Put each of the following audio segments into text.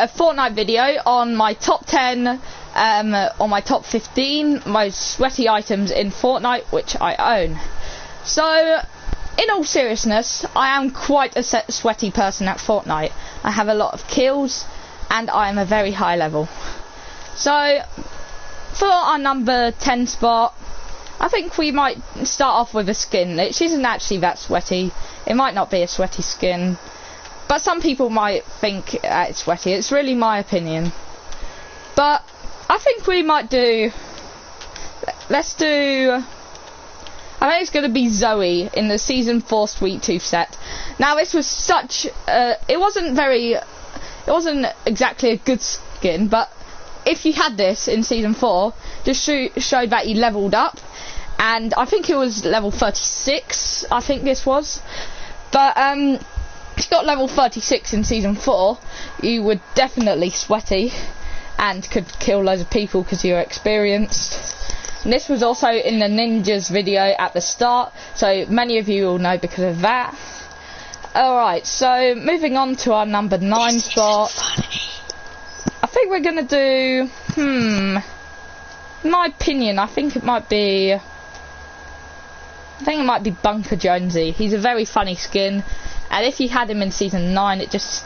a Fortnite video on my top 10 or my top 15 most sweaty items in Fortnite which I own. So in all seriousness, I am quite a sweaty person at Fortnite. I have a lot of kills and I am a very high level. So for our number 10 spot, I think we might start off with a skin. It isn't actually that sweaty. It might not be a sweaty skin, but some people might think it's sweaty. It's really my opinion. But I think we might do... I think it's going to be Zoe in the Season 4 Sweet Tooth set. Now this was such... it wasn't exactly a good skin, but if you had this in Season 4, just showed that you leveled up. And I think it was level 36, I think this was. But if you got level 36 in Season 4, you were definitely sweaty and could kill loads of people because you're experienced. And this was also in the ninjas video at the start, so many of you will know because of that. Alright, so moving on to our number 9 spot. I think we're going to do... in my opinion, I think it might be Bunker Jonesy. He's a very funny skin, and if you had him in Season 9, it just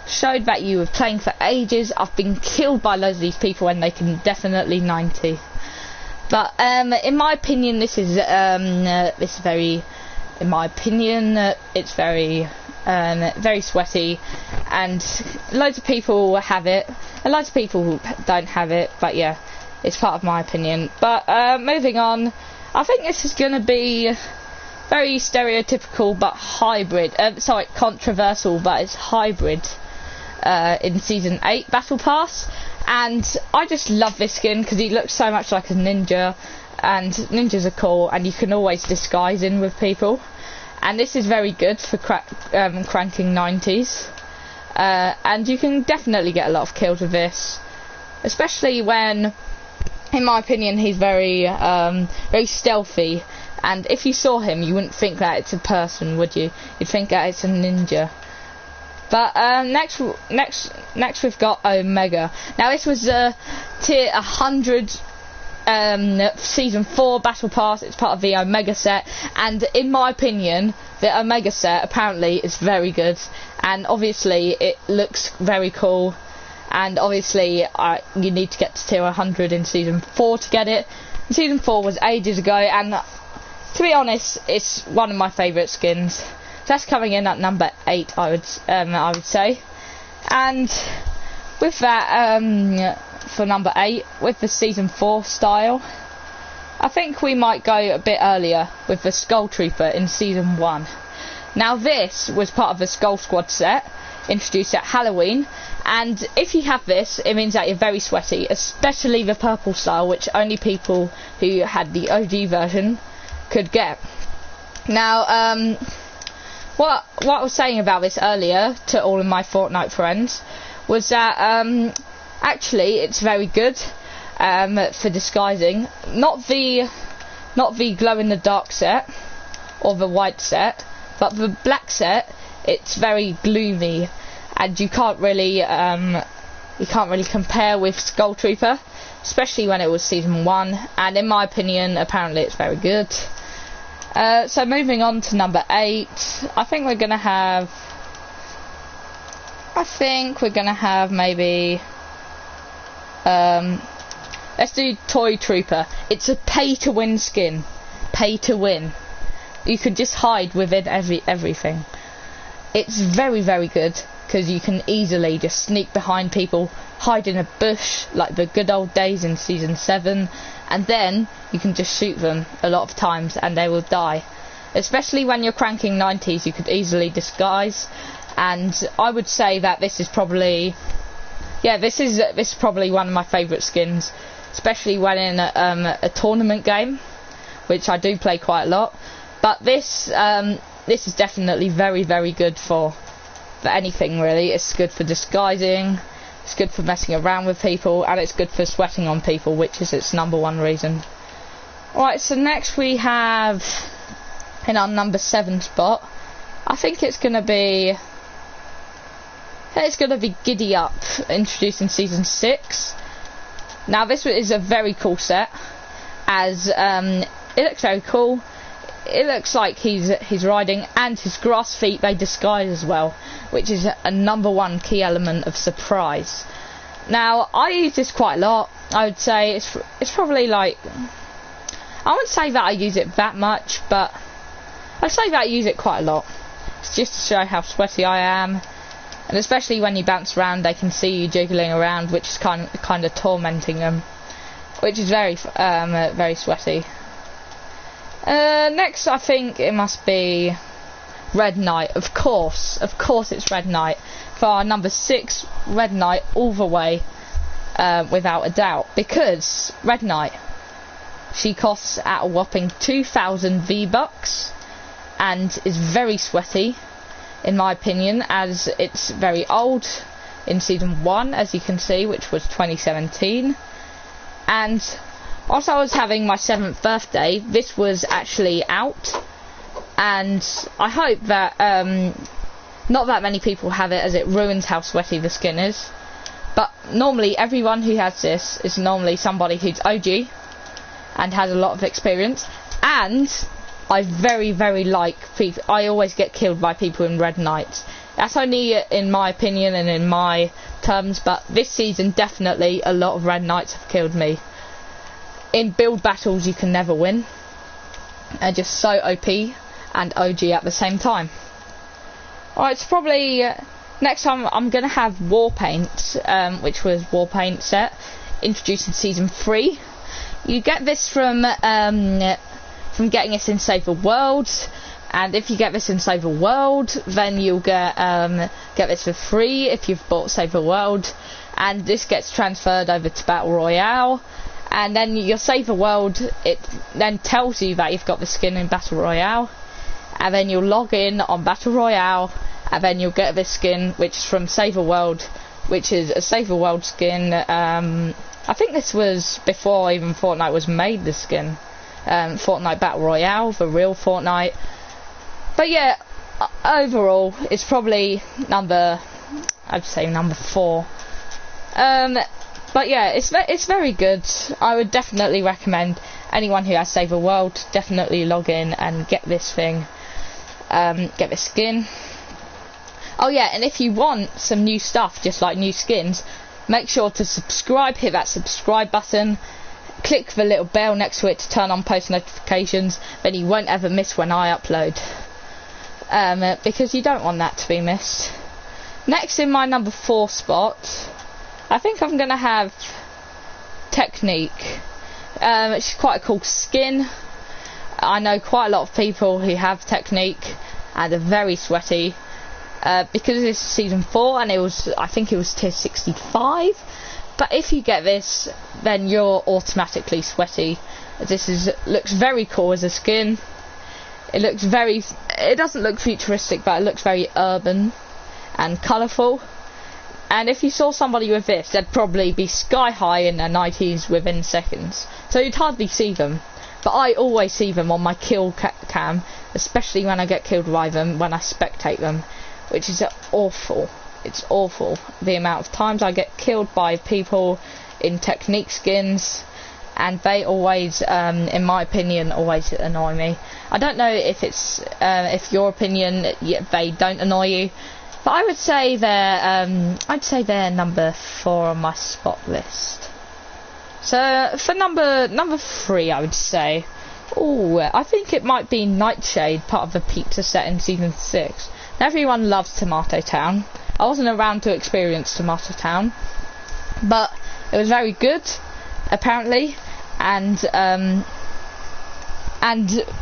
showed that you were playing for ages. I've been killed by loads of these people and they can definitely 90. But in my opinion, it's very sweaty, and loads of people have it, and loads of people don't have it. But yeah, it's part of my opinion. But moving on, I think this is going to be very stereotypical but hybrid. Controversial, but it's hybrid in Season 8 Battle Pass. And I just love this skin because he looks so much like a ninja, and ninjas are cool, and you can always disguise in with people. And this is very good for cranking 90s, and you can definitely get a lot of kills with this, especially when, in my opinion, he's very stealthy. And if you saw him, you wouldn't think that it's a person, would you? You'd think that it's a ninja. But next we've got Omega. Now this was tier 100 Season 4 Battle Pass. It's part of the Omega set, and in my opinion, the Omega set apparently is very good, and obviously it looks very cool. And obviously you need to get to tier 100 in Season 4 to get it. Season 4 was ages ago, and to be honest, it's one of my favourite skins. That's coming in at number 8, I would say. And with that, for number 8, with the Season 4 style, I think we might go a bit earlier with the Skull Trooper in Season 1. Now this was part of the Skull Squad set, introduced at Halloween, and if you have this, it means that you're very sweaty, especially the purple style, which only people who had the OG version could get. Now, what I was saying about this earlier to all of my Fortnite friends was that actually it's very good for disguising. Not the glow in the dark set or the white set, but the black set. It's very gloomy, and you can't really compare with Skull Trooper, especially when it was Season 1. And in my opinion, apparently it's very good. So moving on to number 8, I think we're gonna have maybe let's do Toy Trooper. It's a pay to win skin. Pay to win. You can just hide within everything. It's very, very good because you can easily just sneak behind people, hide in a bush like the good old days in Season 7, and then you can just shoot them a lot of times and they will die. Especially when you're cranking 90s, you could easily disguise. And I would say that this is probably one of my favourite skins, especially when in a tournament game, which I do play quite a lot. But this is definitely very, very good for anything really. It's good for disguising, it's good for messing around with people, and it's good for sweating on people, which is its number 1 reason. Alright, so next we have, in our number 7 spot, I think it's going to be It's going to be Giddy Up, introduced in Season 6. Now this is a very cool set, as it looks very cool. It looks like he's riding, and his grass feet, they disguise as well, which is a #1 key element of surprise. Now I use this quite a lot. I would say it's probably like, I wouldn't say that I use it that much, but I'd say that I use it quite a lot. It's just to show how sweaty I am, and especially when you bounce around, they can see you jiggling around, which is kind of tormenting them, which is very sweaty. Next, I think it must be Red Knight. Of course, it's Red Knight for our #6 Red Knight all the way, without a doubt, because Red Knight, she costs at a whopping 2,000 V-Bucks and is very sweaty, in my opinion, as it's very old in Season 1, as you can see, which was 2017. And whilst I was having my 7th birthday, this was actually out, and I hope that not that many people have it, as it ruins how sweaty the skin is. But normally everyone who has this is normally somebody who's OG and has a lot of experience, and I very like people. I always get killed by people in Red Knights. That's only in my opinion and in my terms, but this season definitely a lot of Red Knights have killed me. In build battles you can never win. They're just so OP and OG at the same time. Alright, it's probably next time I'm going to have Warpaint, which was Warpaint set, introduced in Season 3. You get this from getting this in Save the World, and if you get this in Save the World, then you'll get this for free if you've bought Save the World, and this gets transferred over to Battle Royale, and then your Save the World, it then tells you that you've got the skin in Battle Royale, and then you'll log in on Battle Royale, and then you'll get this skin, which is from Save the World, which is a Save the World skin. I think this was before even Fortnite was made, the skin. Fortnite Battle Royale, the real Fortnite. But yeah, overall, it's probably I'd say number 4. But yeah, it's very good. I would definitely recommend anyone who has Save the World definitely log in and get this thing, get this skin. Oh yeah, and if you want some new stuff, just like new skins, make sure to subscribe, hit that subscribe button, click the little bell next to it to turn on post notifications, then you won't ever miss when I upload, because you don't want that to be missed. Next, in my number 4 spot, I think I'm going to have Technique. It's quite a cool skin. I know quite a lot of people who have Technique and are very sweaty, because it's Season 4 and I think it was tier 65. But if you get this, then you're automatically sweaty. This looks very cool as a skin. It doesn't look futuristic, but it looks very urban and colourful. And if you saw somebody with this, they'd probably be sky high in their 90s within seconds. So you'd hardly see them. But I always see them on my kill cam, especially when I get killed by them, when I spectate them, which is awful. It's awful, the amount of times I get killed by people in Technique skins, and they always, in my opinion, always annoy me. I don't know if it's, if your opinion, they don't annoy you, but I would say they're number 4 on my spot list. So for number 3, I would say, I think it might be Nightshade, part of the pizza set in Season 6. Everyone loves Tomato Town. I wasn't around to experience Tomato Town, but it was very good, apparently, and a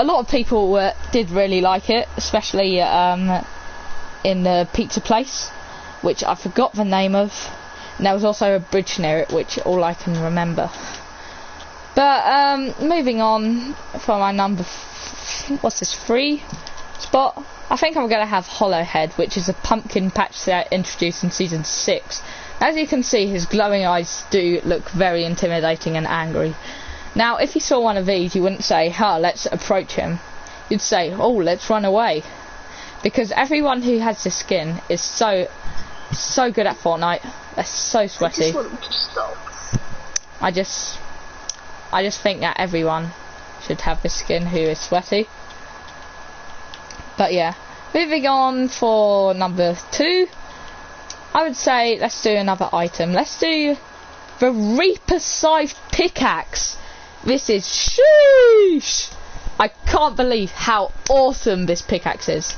lot of people did really like it, especially in the pizza place, which I forgot the name of, and there was also a bridge near it, which all I can remember. But moving on for my number 3 spot, I think I'm going to have Hollowhead, which is a pumpkin patch set introduced in Season 6. As you can see, his glowing eyes do look very intimidating and angry. Now, if you saw one of these, you wouldn't say, let's approach him. You'd say, let's run away. Because everyone who has this skin is so so good at Fortnite. They're so sweaty. I just want them to stop. I just think that everyone should have this skin who is sweaty. But yeah, moving on for number 2, I would say let's do another item. Let's do the Reaper Scythe pickaxe. This is sheesh. I can't believe how awesome this pickaxe is.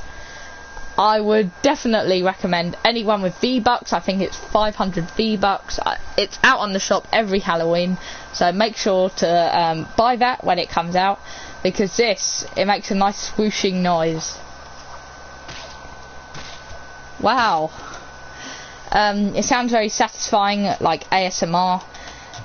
I would definitely recommend anyone with V-Bucks. I think it's 500 V-Bucks. It's out on the shop every Halloween, so make sure to buy that when it comes out, because it makes a nice swooshing noise. Wow. It sounds very satisfying, like ASMR.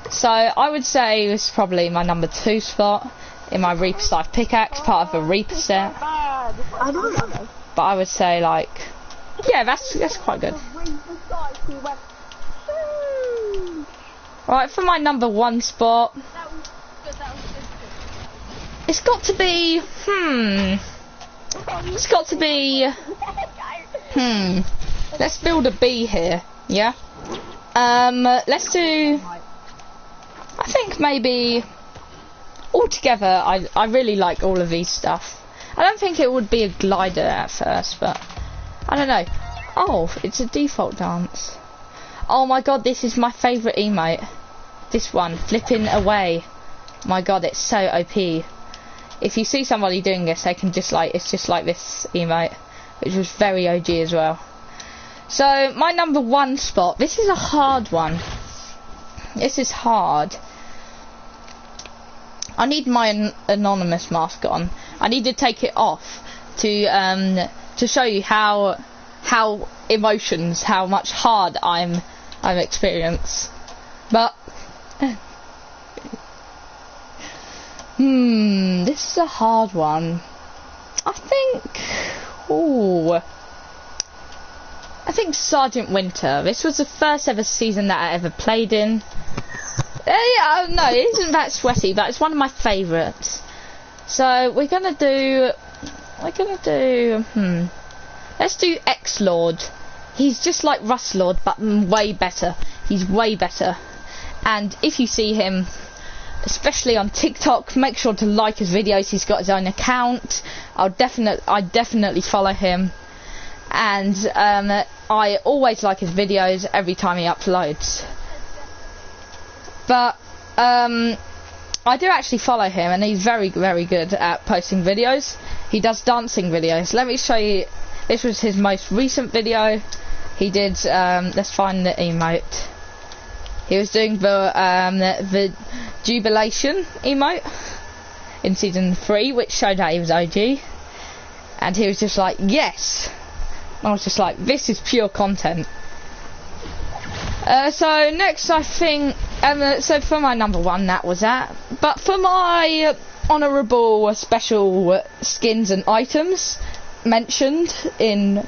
So I would say this is probably my number 2 spot in my Reaper Scythe pickaxe, part of a Reaper set. I don't know. But I would say, like, yeah, that's quite good. Right, for my number 1 spot, it's got to be, let's build a bee here, yeah? Let's do, I think maybe, altogether, I really like all of these stuff. I don't think it would be a glider at first, but I don't know. Oh, it's a default dance. Oh my god, this is my favourite emote. This one, flipping away. My god, it's so OP. If you see somebody doing this, they can just like, it's just like this emote, which was very OG as well. So, my number 1 spot, this is a hard one. This is hard. I need my anonymous mask on. I need to take it off to show you how emotions, how much hard I've experienced. But this is a hard one. I think Sergeant Winter. This was the first ever season that I ever played in. Yeah, no, it isn't that sweaty, but it's one of my favourites. So we're gonna do, let's do X-Lord. He's just like Rust Lord, but way better. He's way better. And if you see him, especially on TikTok, make sure to like his videos. He's got his own account. I definitely follow him. And I always like his videos every time he uploads. But I do actually follow him, and he's very, very good at posting videos. He does dancing videos. Let me show you. This was his most recent video. He did. Let's find the emote. He was doing the jubilation emote in season 3, which showed that he was OG. And he was just like, yes. I was just like, this is pure content. So next, I think, so for my number 1, that was that. But for my honourable special skins and items mentioned in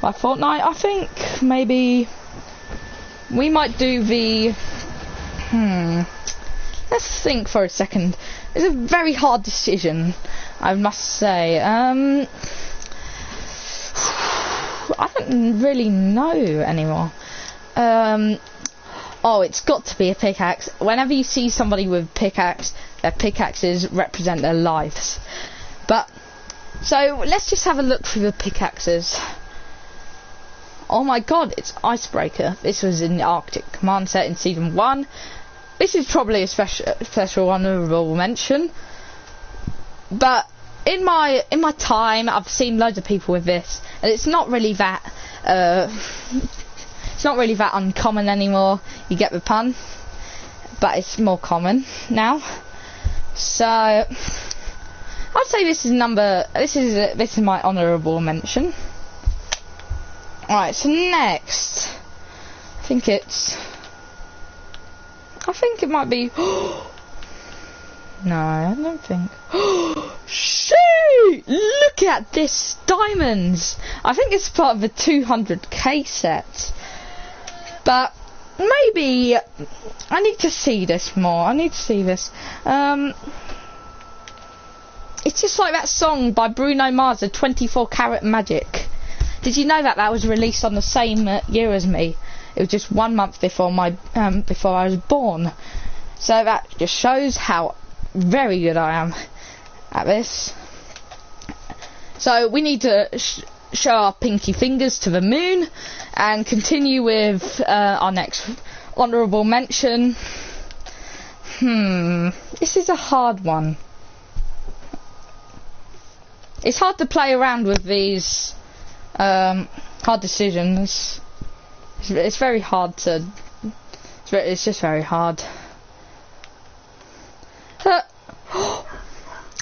my Fortnite, I think maybe we might do the, let's think for a second. It's a very hard decision, I must say. I don't really know anymore. Oh, it's got to be a pickaxe. Whenever you see somebody with a pickaxe, their pickaxes represent their lives. But, so, let's just have a look through the pickaxes. Oh my god, it's Icebreaker. This was in the Arctic Command set in season 1. This is probably a special honourable mention. But, in my time, I've seen loads of people with this, and it's not really that, it's not really that uncommon anymore. You get the pun, but it's more common now. So I'd say this is my honourable mention. Alright, so next, I think it might be. No, I don't think. Shoot! Look at this diamonds. I think it's part of a 200k set. But maybe I need to see this more. I need to see this. It's just like that song by Bruno Mars, the 24 Karat Magic. Did you know that that was released on the same year as me? It was just 1 month before my before I was born. So that just shows how very good I am at this. So we need to show our pinky fingers to the moon and continue with our next honourable mention. This is a hard one. It's hard to play around with these hard decisions. It's very hard to... It's just very hard.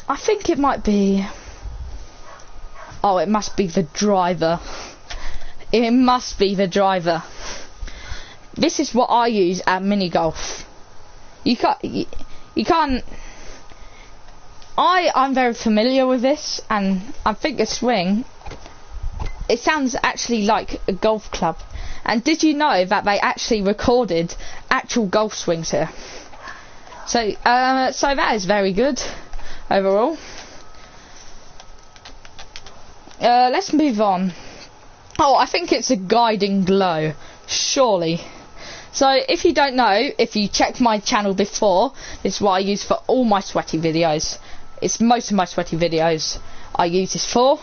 I think it might be... Oh, it must be the driver. It must be the driver. This is what I use at mini golf. You can't. I'm very familiar with this, and I think a swing. It sounds actually like a golf club. And did you know that they actually recorded actual golf swings here? So that is very good overall. Let's move on. Oh, I think it's a guiding glow, surely. So if you don't know, if you checked my channel before, this is what I use for all my sweaty videos. It's most of my sweaty videos I use this for.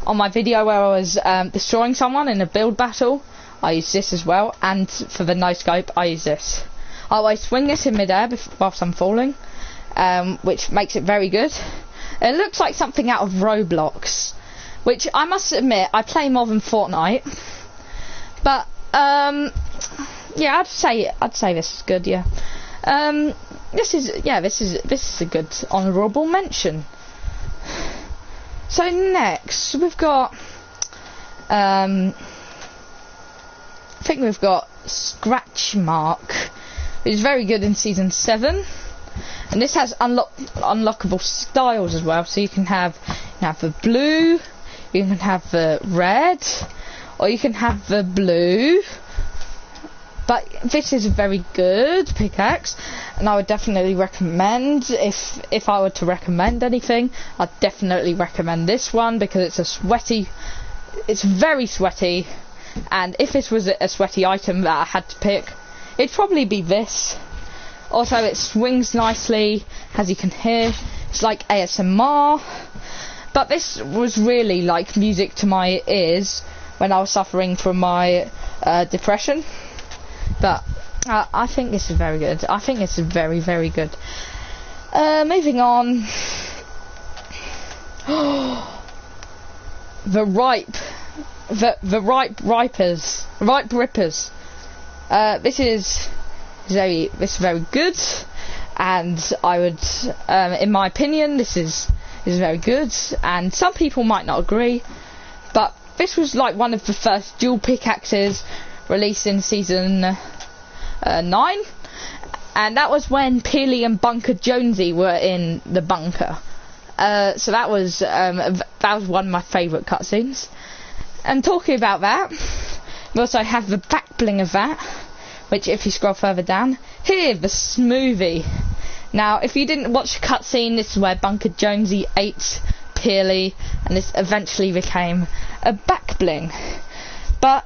On my video where I was destroying someone in a build battle, I use this as well. And for the no scope, I use this. I always swing this in midair whilst I'm falling, which makes it very good. It looks like something out of Roblox, which I must admit I play more than Fortnite. But yeah, I'd say this is good. Yeah, this is a good honourable mention. So next we've got I think we've got Scratch Mark, which is very good in season 7, and this has unlockable styles as well. So you can have the blue, you can have the red, or you can have the blue. But this is a very good pickaxe, and I would definitely recommend, if I were to recommend anything, I'd definitely recommend this one, because it's very sweaty, and if this was a sweaty item that I had to pick, it'd probably be this. Also, it swings nicely, as you can hear. It's like ASMR, but this was really like music to my ears when I was suffering from my depression. But I think this is very good. I think it's very, very good. Moving on. The ripe rippers. This is very good, and I would, in my opinion, this is very good. And some people might not agree, but this was like one of the first dual pickaxes released in season 9, and that was when Peely and Bunker Jonesy were in the bunker. So that was one of my favourite cutscenes. And talking about that, we also have the back bling of that, which, if you scroll further down, here, the smoothie. Now, if you didn't watch the cutscene, this is where Bunker Jonesy ate Peely, and this eventually became a back bling. But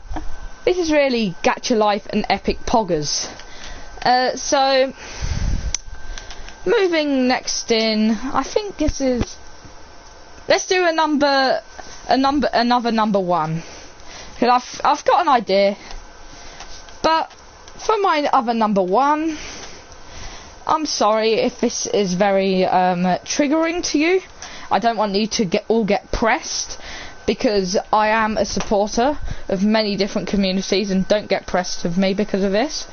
this is really Gacha Life and Epic Poggers. So moving next in, I think this is. Let's do another number one, because I've got an idea. But for my other number one, I'm sorry if this is very triggering to you. I don't want you to get pressed, because I am a supporter of many different communities, and don't get pressed with me because of this.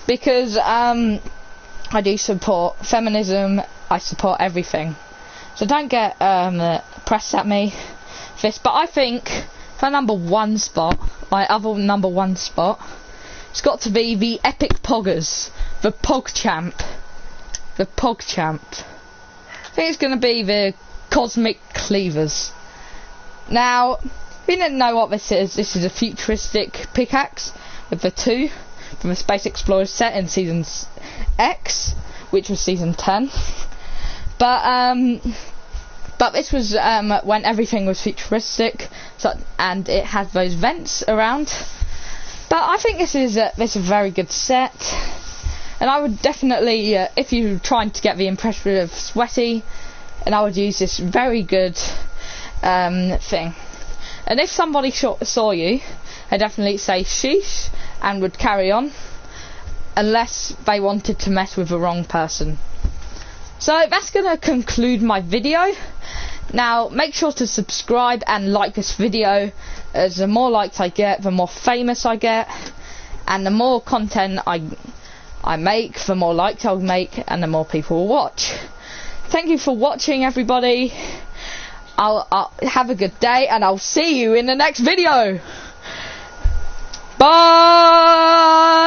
Because I do support feminism, I support everything. So don't get pressed at me for this. But I think my number one spot, my other number one spot, it's got to be the Epic Poggers, the PogChamp. The PogChamp. I think it's going to be the Cosmic Cleavers. Now, if you didn't know what this is a futuristic pickaxe with the 2 from the Space Explorers set in Season X, which was Season 10. But this was when everything was futuristic. and it has those vents around. But I think this is a very good set, and I would definitely, if you're trying to get the impression of sweaty, and I would use this very good thing. And if somebody saw you, I'd definitely say sheesh and would carry on, unless they wanted to mess with the wrong person. So that's going to conclude my video. Now make sure to subscribe and like this video, as the more likes I get, the more famous I get, and the more content I make, the more likes I'll make, and the more people will watch. Thank you for watching, everybody. I'll have a good day, and I'll see you in the next video. Bye!